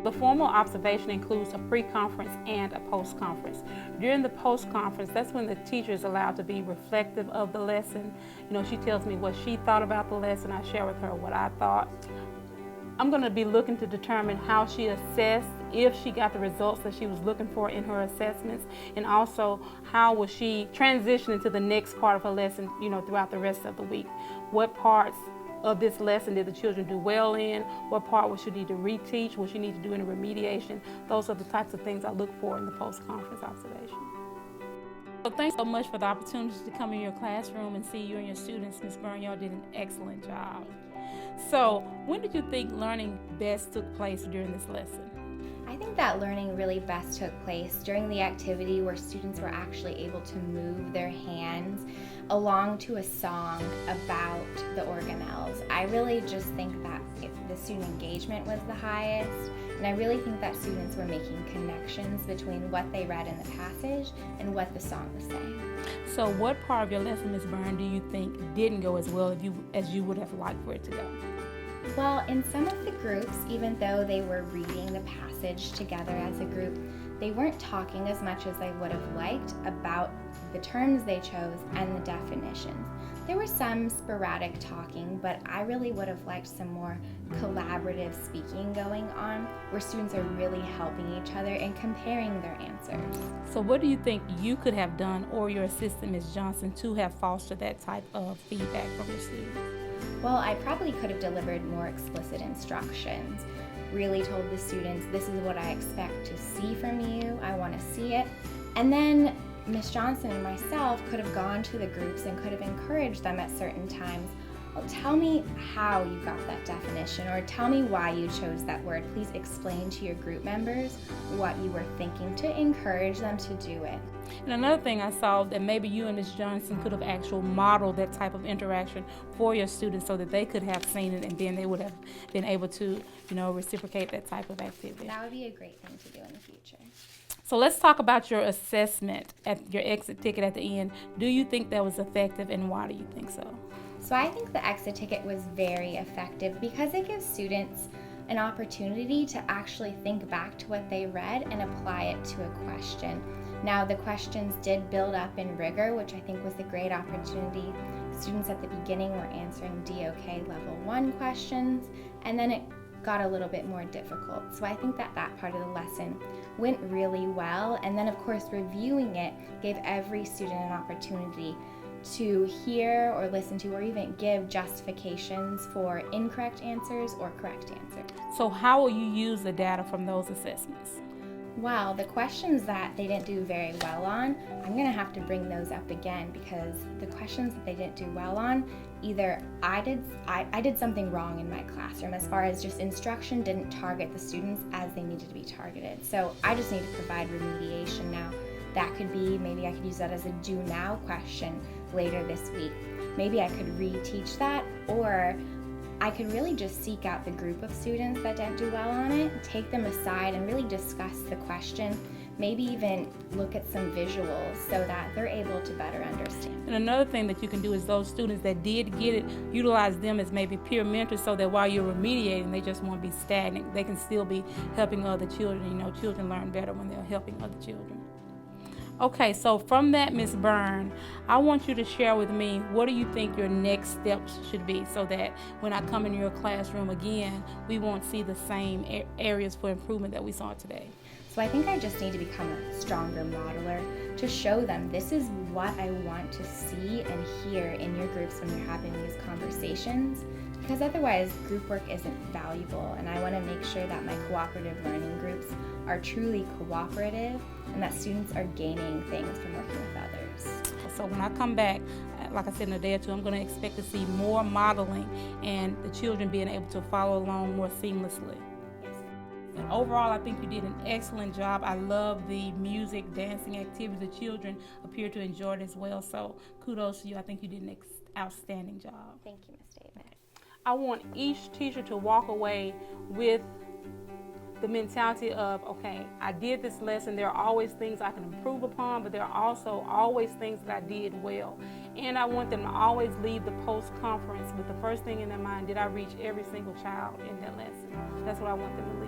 The formal observation includes a pre-conference and a post-conference. During the post-conference, that's when the teacher is allowed to be reflective of the lesson. She tells me what she thought about the lesson. I share with her what I thought. I'm going to be looking to determine how she assessed, if she got the results that she was looking for in her assessments, and also how will she transition into the next part of her lesson, throughout the rest of the week. What parts of this lesson did the children do well in? What part will she need to reteach? What she need to do in remediation? Those are the types of things I look for in the post-conference observation. So thanks so much for the opportunity to come in your classroom and see you and your students. Ms. Byrne, y'all did an excellent job. So when did you think learning best took place during this lesson? I think that learning really best took place during the activity where students were actually able to move their hands along to a song about the organelles. I really just think that the student engagement was the highest, and I really think that students were making connections between what they read in the passage and what the song was saying. So what part of your lesson, Ms. Byrne, do you think didn't go as well as you would have liked for it to go? Well, in some of the groups, even though they were reading the passage together as a group, they weren't talking as much as I would have liked about the terms they chose and the definitions. There was some sporadic talking, but I really would have liked some more collaborative speaking going on, where students are really helping each other and comparing their answers. So what do you think you could have done, or your assistant, Ms. Johnson, to have fostered that type of feedback from your students? Well, I probably could have delivered more explicit instructions, really told the students, this is what I expect to see from you, I want to see it. And then Ms. Johnson and myself could have gone to the groups and could have encouraged them at certain times, well, tell me how you got that definition, or tell me why you chose that word. Please explain to your group members what you were thinking, to encourage them to do it. And another thing I saw that maybe you and Ms. Johnson could have actually modeled that type of interaction for your students so that they could have seen it, and then they would have been able to, reciprocate that type of activity. That would be a great thing to do in the future. So let's talk about your assessment at your exit ticket at the end. Do you think that was effective, and why do you think so? So I think the exit ticket was very effective because it gives students an opportunity to actually think back to what they read and apply it to a question. Now, the questions did build up in rigor, which I think was a great opportunity. Students at the beginning were answering DOK level 1 questions, and then it got a little bit more difficult. So I think that part of the lesson went really well, and then of course reviewing it gave every student an opportunity to hear or listen to or even give justifications for incorrect answers or correct answers. So how will you use the data from those assessments? Well, the questions that they didn't do very well on, I'm going to have to bring those up again, because the questions that they didn't do well on, either I did something wrong in my classroom as far as just instruction didn't target the students as they needed to be targeted. So I just need to provide remediation now. That could be, maybe I could use that as a do now question later this week. Maybe I could reteach that, or I could really just seek out the group of students that didn't do well on it, take them aside and really discuss the question, maybe even look at some visuals so that they're able to better understand. And another thing that you can do is those students that did get it, utilize them as maybe peer mentors, so that while you're remediating, they just won't be stagnant. They can still be helping other children. Children learn better when they're helping other children. Okay, so from that, Ms. Byrne, I want you to share with me, what do you think your next steps should be, so that when I come in your classroom again, we won't see the same areas for improvement that we saw today? So I think I just need to become a stronger modeler to show them this is what I want to see and hear in your groups when you're having these conversations, because otherwise group work isn't valuable, and I want to make sure that my cooperative learning groups are truly cooperative and that students are gaining things from working with others. So when I come back, like I said, in a day or two, I'm going to expect to see more modeling and the children being able to follow along more seamlessly. Yes. And overall, I think you did an excellent job. I love the music, dancing activity. The children appear to enjoy it as well. So kudos to you. I think you did an outstanding job. Thank you, Ms. Davis. I want each teacher to walk away with the mentality of, okay, I did this lesson. There are always things I can improve upon, but there are also always things that I did well. And I want them to always leave the post-conference with the first thing in their mind, did I reach every single child in that lesson? That's what I want them to